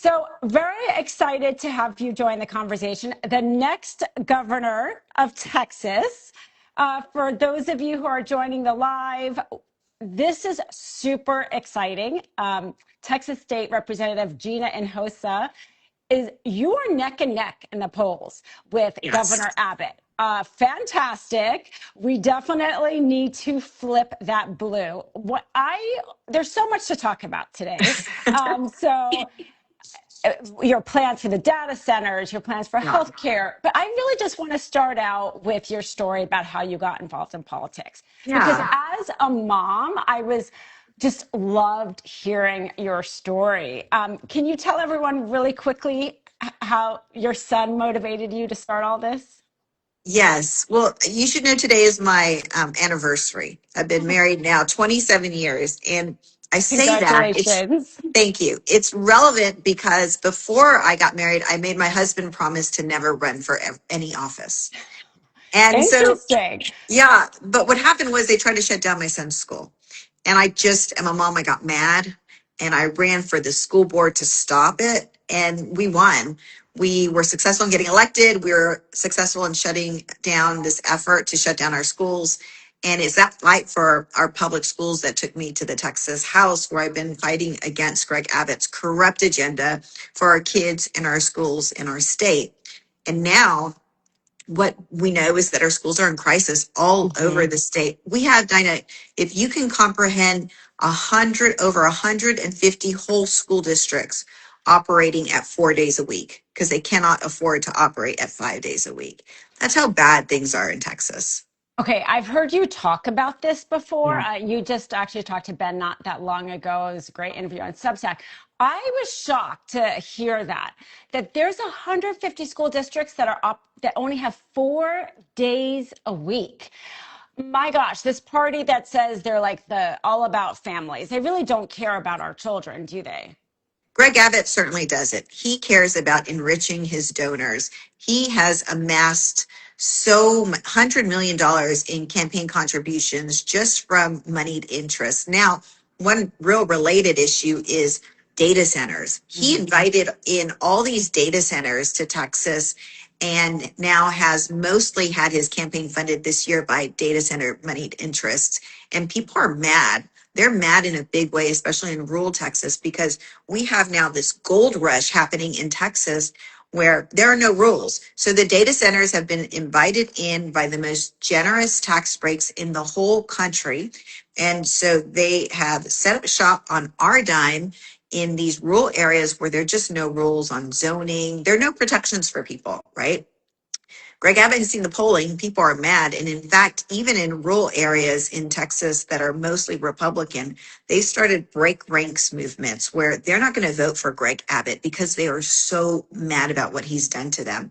So, very excited to have you join the conversation. The next governor of Texas. For those of you who are joining the live, this is super exciting. Texas State Representative Gina Hinojosa is you are neck and neck in the polls with Yes. Governor Abbott. Fantastic. We definitely need to flip that blue. There's so much to talk about today. So your plans for the data centers, your plans for Yeah. healthcare. But I really just want to start out with your story about how you got involved in politics. Because Yeah. as a mom, I was just loved hearing your story. Can you tell everyone really quickly how your son motivated you to start all this? Yes. Well, you should know today is my anniversary. I've been married now 27 years. And I say that it's, Congratulations. thank you. It's relevant because before I got married, I made my husband promise to never run for any office. And so Interesting. yeah, but what happened was they tried to shut down my son's school. And I just, am a mom, I got mad and I ran for the school board to stop it. And we won. We were successful in getting elected. We were successful in shutting down this effort to shut down our schools. And it's that fight for our public schools that took me to the Texas House, where I've been fighting against Greg Abbott's corrupt agenda for our kids in our schools in our state. And now what we know is that our schools are in crisis all over Mhm. the state. We have, Dinah, if you can comprehend over 150 whole school districts operating at 4 days a week because they cannot afford to operate at 5 days a week. That's how bad things are in Texas. Okay, I've heard you talk about this before. Yeah. You just actually talked to Ben not that long ago. It was a great interview on Substack. I was shocked to hear that there's 150 school districts that are up that only have 4 days a week. My gosh, this party that says they're like the all about families. They really don't care about our children, do they? Greg Abbott certainly does it. He cares about enriching his donors. He has amassed $100 million in campaign contributions just from moneyed interest. Now, one real related issue is data centers. He Mhm. invited in all these data centers to Texas and now has mostly had his campaign funded this year by data center moneyed interests. And people are mad. They're mad in a big way, especially in rural Texas, because we have now this gold rush happening in Texas where there are no rules. So the data centers have been invited in by the most generous tax breaks in the whole country. And so they have set up shop on our dime in these rural areas where there are just no rules on zoning. There are no protections for people, right? Greg Abbott has seen the polling. People are mad. And in fact, even in rural areas in Texas that are mostly Republican, they started break ranks movements where they're not going to vote for Greg Abbott because they are so mad about what he's done to them.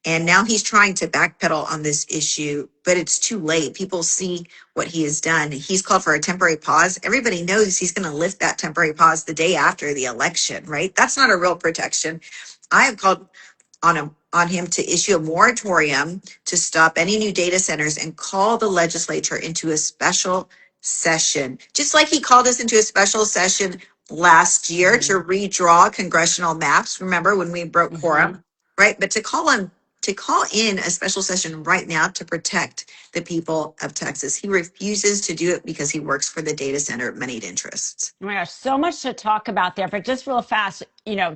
And now he's trying to backpedal on this issue, but it's too late. People see what he has done. He's called for a temporary pause. Everybody knows he's going to lift that temporary pause the day after the election, right? That's not a real protection. I have called on him to issue a moratorium to stop any new data centers and call the legislature into a special session, just like he called us into a special session last year to Mhm. redraw congressional maps. Remember when we broke Mhm. quorum, right? But to call in a special session right now to protect the people of Texas, he refuses to do it because he works for the data center moneyed interests. Oh my gosh, so much to talk about there, but just real fast,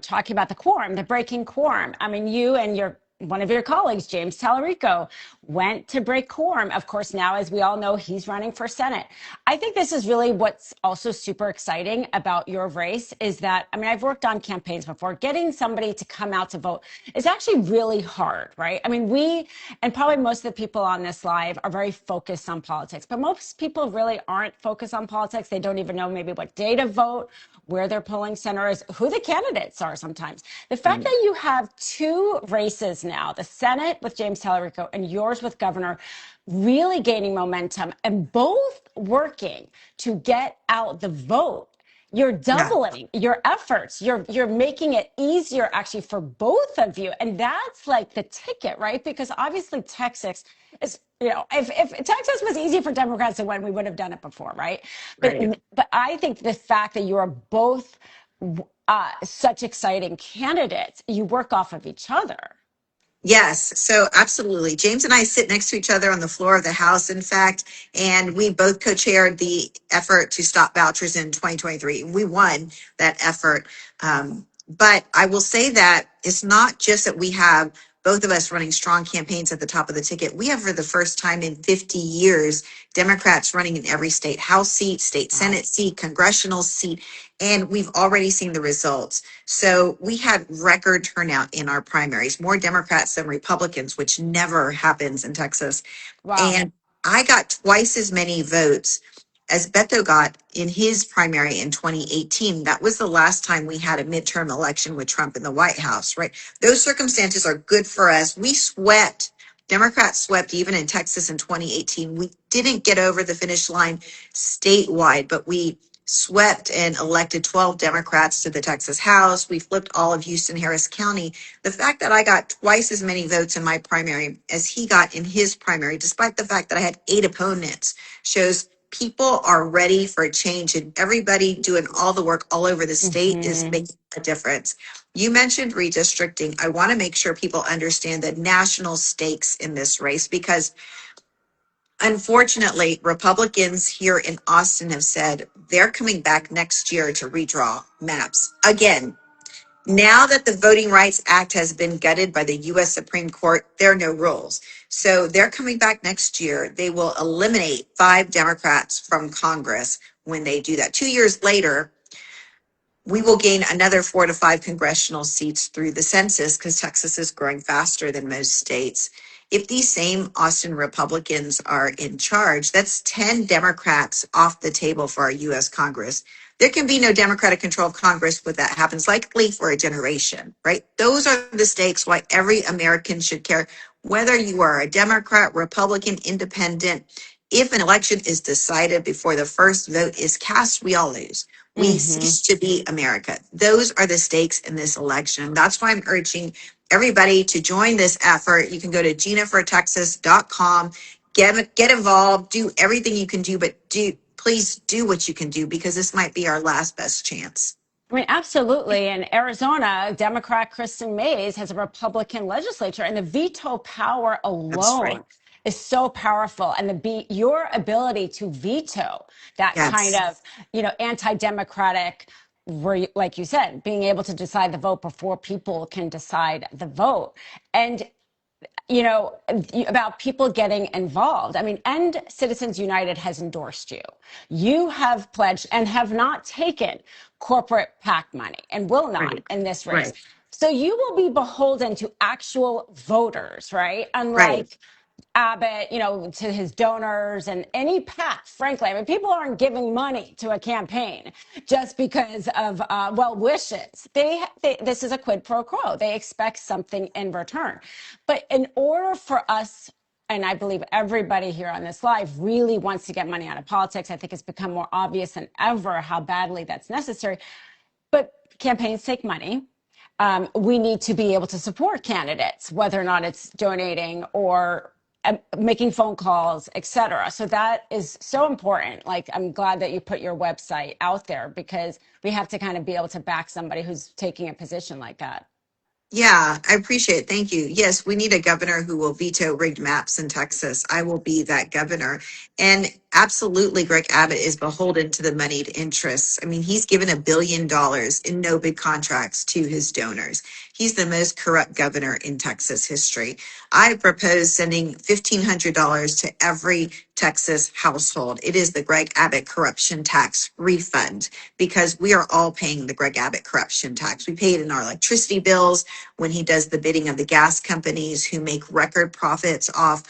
talking about the quorum, the breaking quorum. I mean, you and one of your colleagues, James Tallarico, went to break quorum. Of course, now, as we all know, he's running for Senate. I think this is really what's also super exciting about your race is that, I mean, I've worked on campaigns before. Getting somebody to come out to vote is actually really hard, right? I mean, and probably most of the people on this live are very focused on politics, but most people really aren't focused on politics. They don't even know maybe what day to vote, where their polling center is, who the candidates are sometimes. The fact that you have two races now, the Senate with James Tallarico and yours with Governor, really gaining momentum and both working to get out the vote, you're Yeah. doubling your efforts. You're making it easier actually for both of you. And that's like the ticket, right? Because obviously Texas is, if Texas was easy for Democrats to win, we would have done it before, right? But Right. but I think the fact that you are both such exciting candidates. You work off of each other. Yes, so absolutely. James and I sit next to each other on the floor of the House, in fact, and we both co-chaired the effort to stop vouchers in 2023. We won that effort. But I will say that it's not just that we have both of us running strong campaigns at the top of the ticket. We have, for the first time in 50 years, Democrats running in every state House seat, state Wow. Senate seat, congressional seat, and we've already seen the results. So we had record turnout in our primaries, more Democrats than Republicans, which never happens in Texas. Wow. And I got twice as many votes as Beto got in his primary in 2018. That was the last time we had a midterm election with Trump in the White House, right? Those circumstances are good for us. We swept, Democrats swept even in Texas in 2018. We didn't get over the finish line statewide, but we swept and elected 12 Democrats to the Texas House. We flipped all of Houston, Harris County. The fact that I got twice as many votes in my primary as he got in his primary, despite the fact that I had 8 opponents, shows people are ready for a change, and everybody doing all the work all over the state is Hmm. making a difference. You mentioned redistricting. I want to make sure people understand the national stakes in this race, because unfortunately, Republicans here in Austin have said they're coming back next year to redraw maps again. Now that the Voting Rights Act has been gutted by the U.S. Supreme Court, there are no rules. So they're coming back next year. They will eliminate 5 Democrats from Congress when they do that. 2 years later, we will gain another 4 to 5 congressional seats through the census, because Texas is growing faster than most states. If these same Austin Republicans are in charge, that's 10 Democrats off the table for our U.S. Congress. There can be no Democratic control of Congress when that happens, likely for a generation, right? Those are the stakes why every American should care, whether you are a Democrat, Republican, Independent. If an election is decided before the first vote is cast, we all lose. We Hmm. cease to be America. Those are the stakes in this election. That's why I'm urging everybody to join this effort. You can go to ginafortexas.com, get involved, do everything you can do, but please do what you can do, because this might be our last best chance. I mean, absolutely. In Arizona, Democrat Kristen Mays has a Republican legislature, and the veto power That's right. alone is so powerful. And your ability to veto that kind Yes. of, anti-democratic, where, like you said, being able to decide the vote before people can decide the vote. And about people getting involved. I mean, and Citizens United has endorsed you. You have pledged and have not taken corporate PAC money and will not Right. in this race. Right. So you will be beholden to actual voters, right? Right. Unlike Abbott, to his donors and any PAC, frankly. I mean, people aren't giving money to a campaign just because of well wishes. This is a quid pro quo. They expect something in return. But in order for us, and I believe everybody here on this live really wants to get money out of politics, I think it's become more obvious than ever how badly that's necessary. But campaigns take money. We need to be able to support candidates, whether or not it's donating or making phone calls, et cetera. So that is so important. Like, I'm glad that you put your website out there, because we have to kind of be able to back somebody who's taking a position like that. Yeah, I appreciate it. Thank you. Yes, we need a governor who will veto rigged maps in Texas. I will be that governor. And absolutely, Greg Abbott is beholden to the moneyed interests. I mean, he's given $1 billion in no bid contracts to his donors. He's the most corrupt governor in Texas history. I propose sending $1,500 to every Texas household. It is the Greg Abbott corruption tax refund, because we are all paying the Greg Abbott corruption tax. We pay it in our electricity bills, when he does the bidding of the gas companies who make record profits off,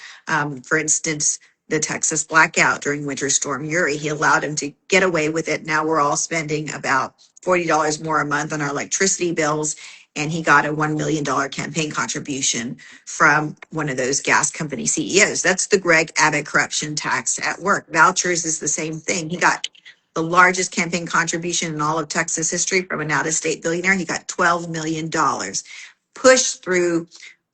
for instance, the Texas blackout during Winter Storm Uri. He allowed him to get away with it. Now we're all spending about $40 more a month on our electricity bills. And he got a $1 million campaign contribution from one of those gas company CEOs. That's the Greg Abbott corruption tax at work. Vouchers is the same thing. He got the largest campaign contribution in all of Texas history from an out-of-state billionaire. He got $12 million pushed through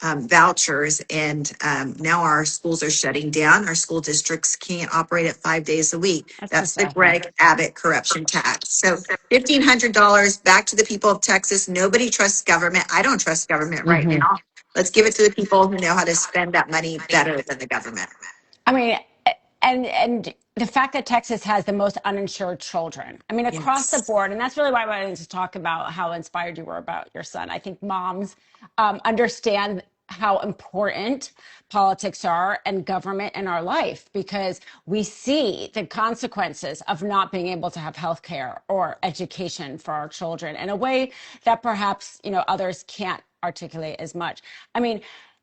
vouchers, and now our schools are shutting down. Our school districts can't operate at 5 days a week. That's That's just the awful. Greg Abbott corruption tax. So $1,500 back to the people of Texas. Nobody trusts government. I don't trust government right Hmm. now. Let's give it to the people who know how to spend that money better than the government. I mean, and the fact that Texas has the most uninsured children. I mean, across the Yes. board, and that's really why I wanted to talk about how inspired you were about your son. I think moms understand how important politics are and government in our life because we see the consequences of not being able to have health care or education for our children in a way that perhaps, others can't articulate as much. I mean,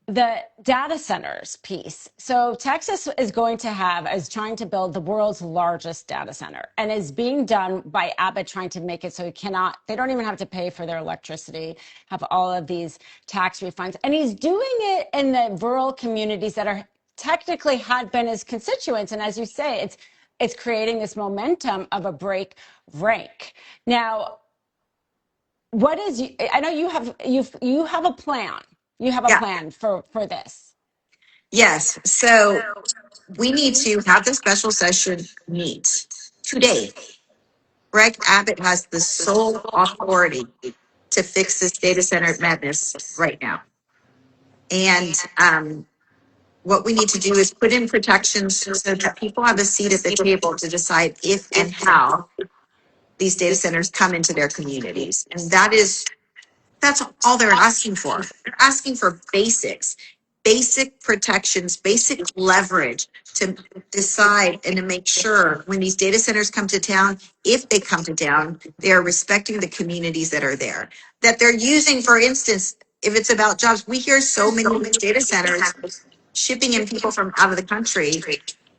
the data centers piece. So Texas is trying to build the world's largest data center and is being done by Abbott trying to make it so they don't even have to pay for their electricity, have all of these tax refunds. And he's doing it in the rural communities that are technically had been his constituents. And as you say, it's creating this momentum of a break rank. Now, I know you have a plan. You have a Yeah. plan for this. Yes. So we need to have the special session meet today. Greg Abbott has the sole authority to fix this data center madness right now. And what we need to do is put in protections so that people have a seat at the table to decide if and how these data centers come into their communities. And that's all they're asking for. They're asking for basics, basic protections, basic leverage to decide and to make sure when these data centers come to town, if they come to town, they are respecting the communities that are there. That they're using, for instance, if it's about jobs, we hear so many of these data centers shipping in people from out of the country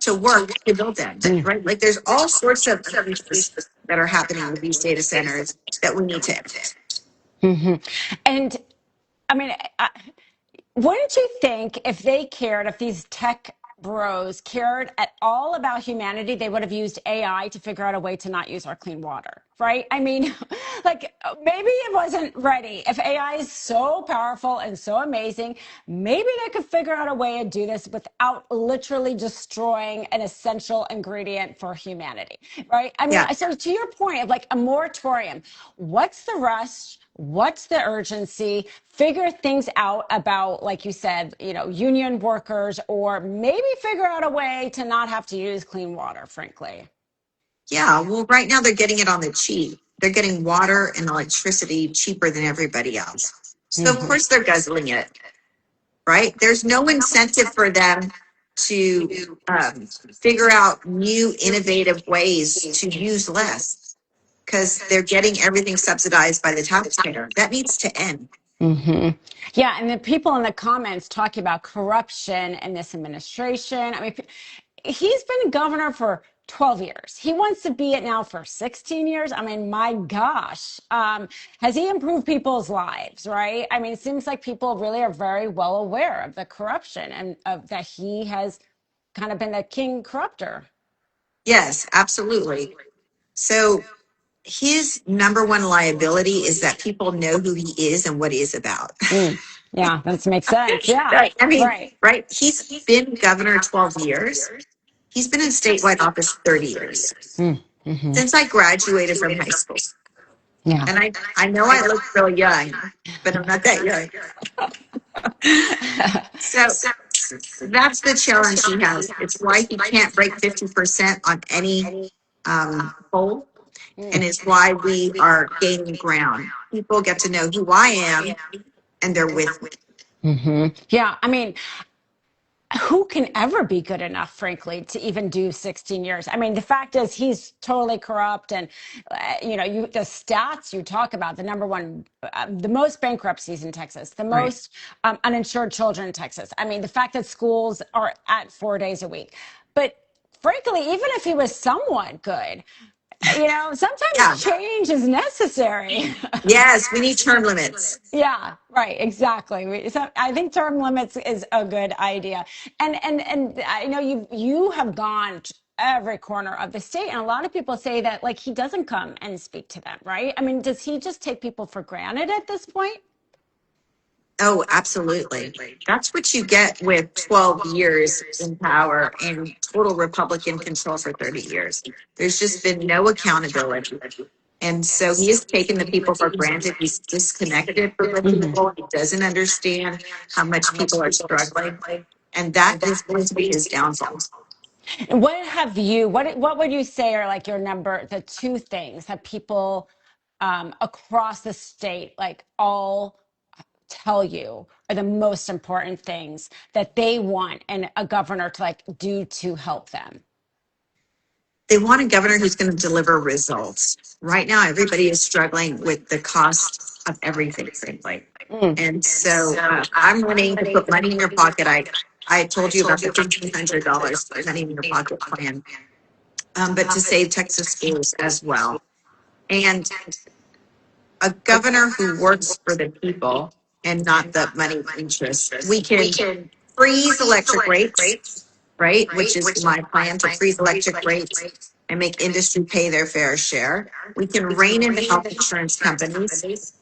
to work to build them, Mm. right? Like there's all sorts of abuses that are happening with these data centers that we need to end. Hmm. And I mean, wouldn't you think if they cared, if these tech bros cared at all about humanity, they would have used AI to figure out a way to not use our clean water, right? I mean, like maybe it wasn't ready. If AI is so powerful and so amazing, maybe they could figure out a way to do this without literally destroying an essential ingredient for humanity, right? I mean, Yeah. so to your point of like a moratorium, what's the rush? What's the urgency? Figure things out about, like you said, union workers, or maybe figure out a way to not have to use clean water, frankly. Yeah, well, right now they're getting it on the cheap. They're getting water and electricity cheaper than everybody else. So of Hmm. course they're guzzling it, right? There's no incentive for them to figure out new innovative ways to use less because they're getting everything subsidized by the taxpayer. That needs to end. Hmm. Yeah, and the people in the comments talking about corruption in this administration. I mean, he's been governor for 12 years. He wants to be it now for 16 years. I mean, my gosh. Has he improved people's lives, right? I mean, it seems like people really are very well aware of the corruption and of that he has kind of been the king corrupter. Yes, absolutely. So his number one liability is that people know who he is and what he is about. Mm. Yeah, that makes sense. Yeah, Right. I mean, right. right? He's been governor 12 years. He's been in statewide office 30 years Mm-hmm. since I graduated from high school. Yeah. And I know I look real young, but I'm not that young. So that's the challenge he has. It's why he can't break 50% on any poll. And Mm. it's why we are gaining ground. People get to know who I am and they're with me. Hmm. Yeah, I mean, who can ever be good enough, frankly, to even do 16 years? I mean, the fact is he's totally corrupt. And, the stats you talk about, the number one, the most bankruptcies in Texas, the Right. most uninsured children in Texas. I mean, the fact that schools are at 4 days a week. But frankly, even if he was somewhat good, sometimes Yeah. change is necessary. Yes, we need term limits. Yeah, right, exactly. So I think term limits is a good idea. And I know you have gone to every corner of the state, and a lot of people say that like he doesn't come and speak to them, right? I mean, does he just take people for granted at this point? Oh, absolutely. That's what you get with 12 years in power and total Republican control for 30 years. There's just been no accountability. And so he has taken the people for granted. He's disconnected from the people. He doesn't understand how much people are struggling. And that is going to be his downfall. And what would you say are like the two things that people across the state like all tell you are the most important things that they want and a governor to like do to help them? They want a governor who's going to deliver results. Right now, everybody is struggling with the cost of everything, frankly. Mm. And so I'm running to put money in your pocket. I told you about the $1,500 money in your pocket plan, but to save Texas schools as well. And a governor who works for the people and not the money interests. We can freeze electric rates, right? Which is my plan, to freeze electric rates and make industry pay their fair share. We can rein in the health insurance companies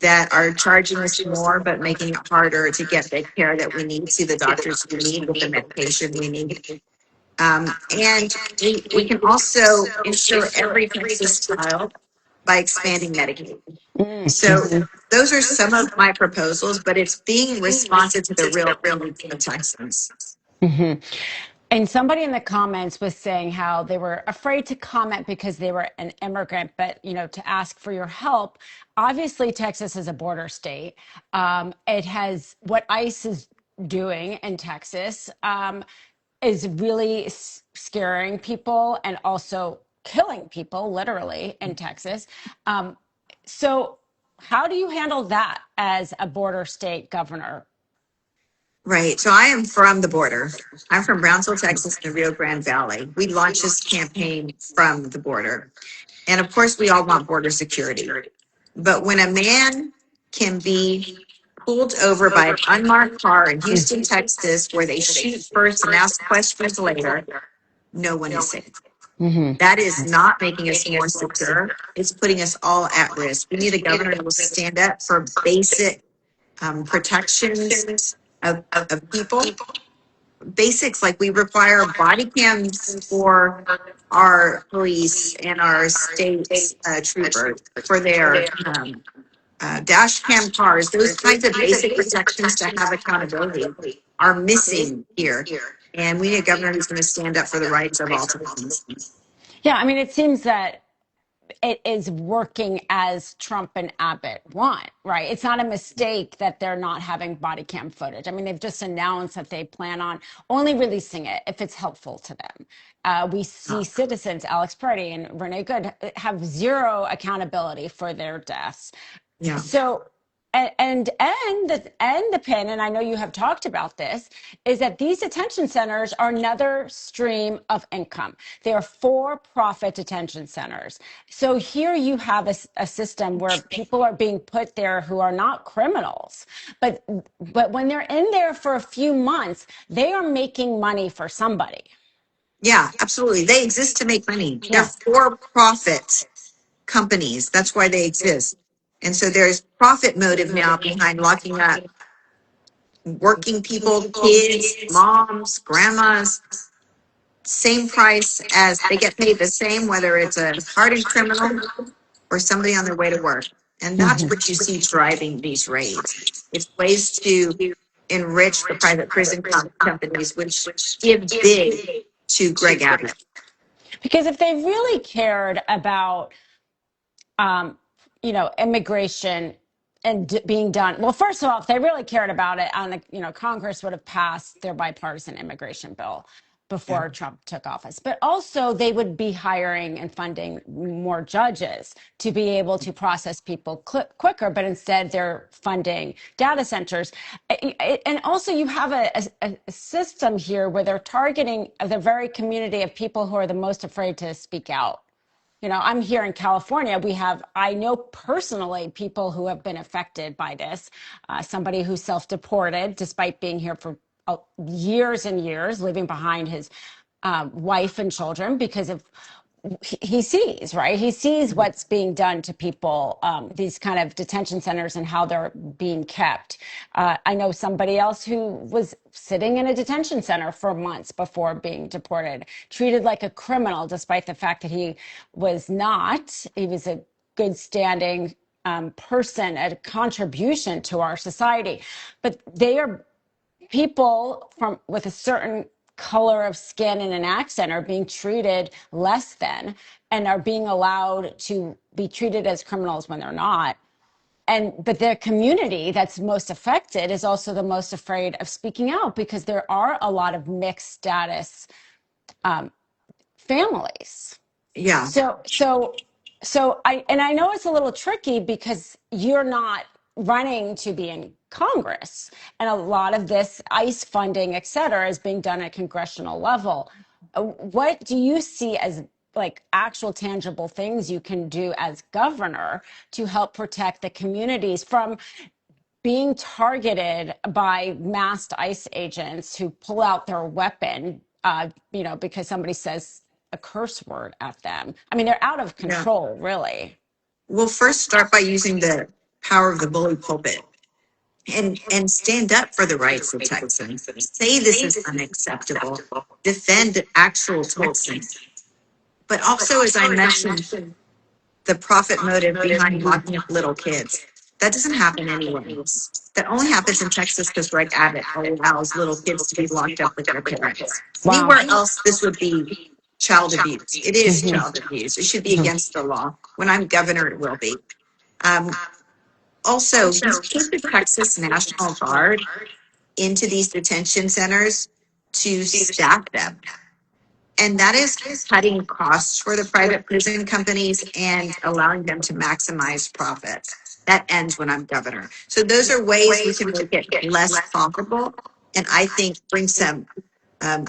that are charging us more, but making it harder to get the care that we need, see the doctors we need with the medication we need. And we can also insure every Texas child by expanding Medicaid. So Mm. those are some of my proposals, but it's being responsive to the real needs of Texans. Hmm. And somebody in the comments was saying how they were afraid to comment because they were an immigrant, but to ask for your help. Obviously, Texas is a border state. It has what ICE is doing in Texas is really scaring people and also killing people, literally, in Texas. Um, so, how do you handle that as a border state governor? Right. So I am from the border. I'm from Brownsville, Texas, in the Rio Grande Valley. We launched this campaign from the border. And of course, we all want border security. But when a man can be pulled over by an unmarked car in Houston, Texas, where they shoot first and ask questions later, no one is safe. Hmm. That is not making us more secure. It's putting us all at risk. We need a governor who will stand up for basic protections of people. Basics like we require body cams for our police and our state troopers for their dash cam cars. Those kinds of basic protections to have accountability are missing here. And we need a governor who's going to stand up for the rights of all Texans. Yeah, I mean, it seems that it is working as Trump and Abbott want, right? It's not a mistake that they're not having body cam footage. I mean, they've just announced that they plan on only releasing it if it's helpful to them. We see citizens, Alex Purdy and Renee Good, have zero accountability for their deaths. Yeah. So, and the pin, and I know you have talked about this, is that these detention centers are another stream of income. They are for-profit detention centers. So here you have a system where people are being put there who are not criminals, but when they're in there for a few months, they are making money for somebody. Yeah, absolutely. They exist to make money. They're Yeah. for profit companies. That's why they exist. And so there's profit motive now behind locking up working people, kids, moms, grandmas, same price as they get paid the same, whether it's a hardened criminal or somebody on their way to work. And that's what you see driving these raids. It's ways to enrich the private prison companies, which give big to Greg Abbott. Because if they really cared about um, immigration and being done. Well, first of all, if they really cared about it, Congress would have passed their bipartisan immigration bill Yeah. before Trump took office. But also, they would be hiring and funding more judges to be able to process people quicker. But instead, they're funding data centers. And also, you have a system here where they're targeting the very community of people who are the most afraid to speak out. I'm here in California. I know personally people who have been affected by this. Somebody who self-deported despite being here for years and years, leaving behind his wife and children because of he sees, right? He sees what's being done to people, these kind of detention centers and how they're being kept. I know somebody else who was sitting in a detention center for months before being deported, treated like a criminal, despite the fact that he was not. He was a good standing person, a contribution to our society. But they are people from with a certain color of skin and an accent are being treated less than and are being allowed to be treated as criminals when they're not. And but their community that's most affected is also the most afraid of speaking out because there are a lot of mixed status families. Yeah. So I know it's a little tricky because you're not running to be in Congress, and a lot of this ICE funding, et cetera, is being done at congressional level. What do you see as like actual tangible things you can do as governor to help protect the communities from being targeted by masked ICE agents who pull out their weapon, because somebody says a curse word at them? I mean, they're out of Yeah. control, really. We'll first start by using the power of the bully pulpit and stand up for the rights of Texans. Say this is unacceptable. Defend actual Texans. But also, as I mentioned, the profit motive behind locking up little kids. That doesn't happen anywhere else. That only happens in Texas because Greg Abbott allows little kids to be locked up with their parents. Wow. Anywhere else, this would be child abuse. It is child abuse. It should be against the law. When I'm governor, it will be. Um, Also, he's put the Texas National Guard into these detention centers to staff them. And that is cutting costs for the private prison companies and allowing them to maximize profits. That ends when I'm governor. So those are ways we can make it less profitable. And I think bring some um,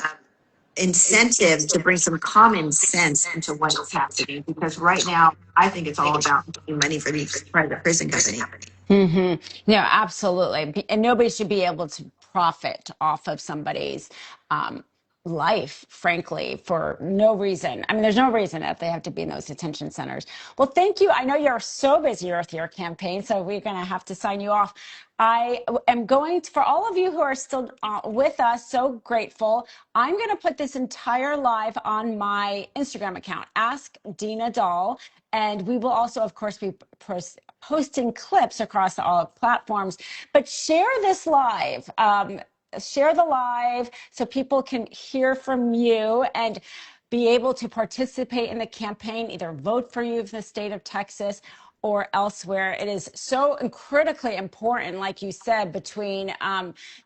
incentive to bring some common sense into what is happening. Because right now, I think it's all about making money for these private prison companies. No, absolutely. And nobody should be able to profit off of somebody's um, life, frankly, for no reason. I mean, there's no reason that they have to be in those detention centers. Well, thank you. I know you're so busy with your campaign, so we're going to have to sign you off. I am going to, for all of you who are still with us, so grateful. I'm going to put this entire live on my Instagram account, Ask Dina Doll. And we will also, of course, be posting clips across all platforms. But share this live. Share the live so people can hear from you and be able to participate in the campaign, either vote for you in the state of Texas or elsewhere. It is so critically important, like you said, between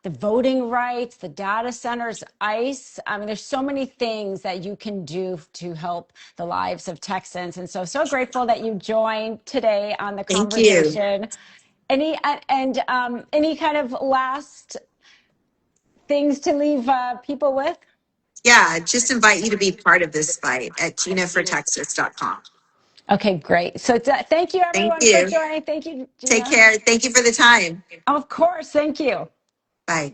the voting rights, the data centers, ICE. I mean, there's so many things that you can do to help the lives of Texans. And so grateful that you joined today on the Thank you. conversation. Any kind of last things to leave people with? Yeah, just invite you to be part of this fight at ginafortexas.com. Okay, great. So thank you, Thank everyone, for you. joining. Thank you, Take Gina. care. Thank you for the time. Of course. Thank you. Bye.